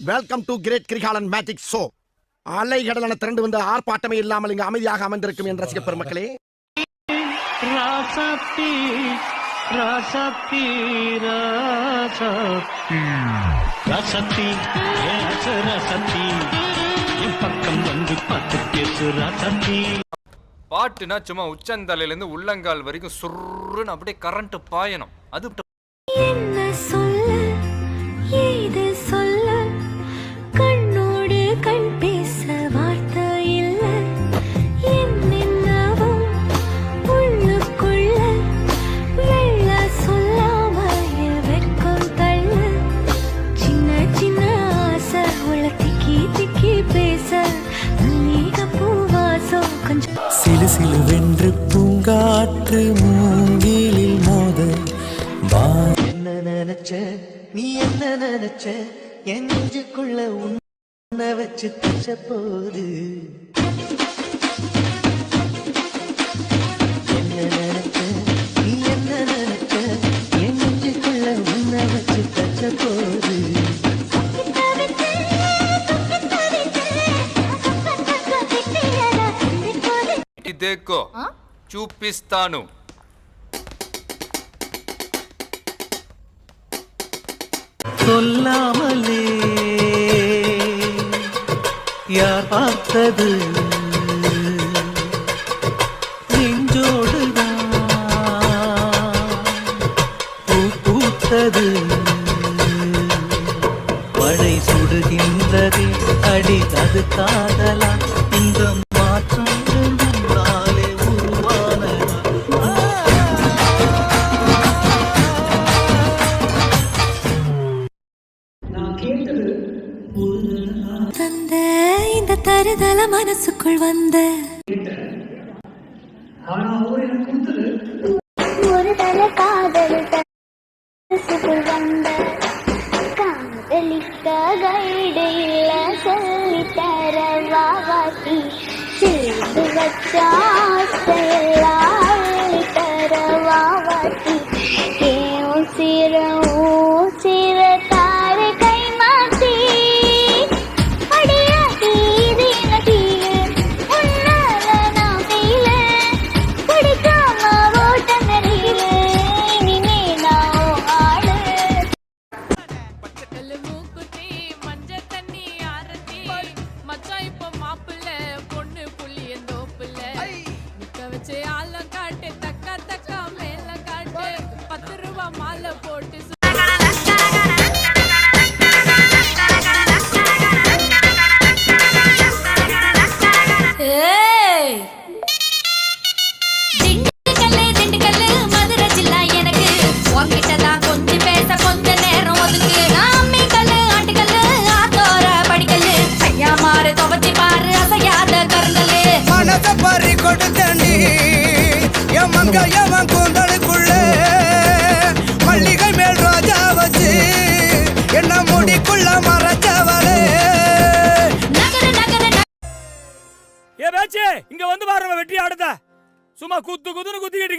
Welcome to great Kirikalan magic show. அலைகடலான திரண்டு வந்து ஆர்ப்பாட்டமே இல்லாமல் இங்கு அமைதியாக அமர்ந்திருக்கும் என் ரசிக பெருமக்களே, ராசாத்தி ராசாத்தி ராசாத்தி ராசாத்தி என் பக்கம் வந்து பார்த்து பேசு ராசாத்தி. பாட்டுனா சும்மா உச்சந்தலையில இருந்து உள்ளங்கால் வரைக்கும் சுருன்னு அப்படியே கரண்ட் பாயணும். அது என்ன சொல்ல ஏது சொல்ல கண்ணோடு கண் பேச வார்த்தை இல்ல என்னென்னவும் உள்ளுக்குள்ள வெள்ள சொல்லாம வெக்கம் தள்ள சின்ன சின்ன ஆசை உள்ள திக்கி திக்கி பேச நீக பூவாசம் கொஞ்சம் சிலு சிலுவென்று பூங்காற்று மூங்கிலில் மோத என்ன நினைச்ச நீ என்ன நினைச்ச என் நெஞ்சுக்குள்ள உன்னை வச்சு தச்ச போது என்ன நினைச்ச நீ என்ன நினைச்ச என் நெஞ்சுக்குள்ள உன்னை வச்சு தச்ச போது దేకో చూపిస్తాను. சொல்லாமலே யார் பார்த்தது நெஞ்சோடுதான் பூ பூத்தது மழை சுடுகின்றது அடி அது காதலா இந்த மாற்றம் நாளே உருவானதா. தந்த இந்த தருதல மனசுக்குள் வந்த ஒரு தல காதல் மனசுக்குள் வந்த காதலிக்க கைடு இல்ல சொல்லி தர வாவாட்டி சேர்த்து வச்ச ஆசையெல்லாம் தர வாவாட்டி ஏன் சிற தாரு கை மாத்தி மல்லிகை மேல் ரோஜா வச்சு என்ன முடிக்குள்ள மறைச்சவளே. ஏ பேச்சு இங்க வந்து பாருங்க, வெற்றி ஆடுத சும்மா குத்து குத்துன்னு குத்திக்கிட்டு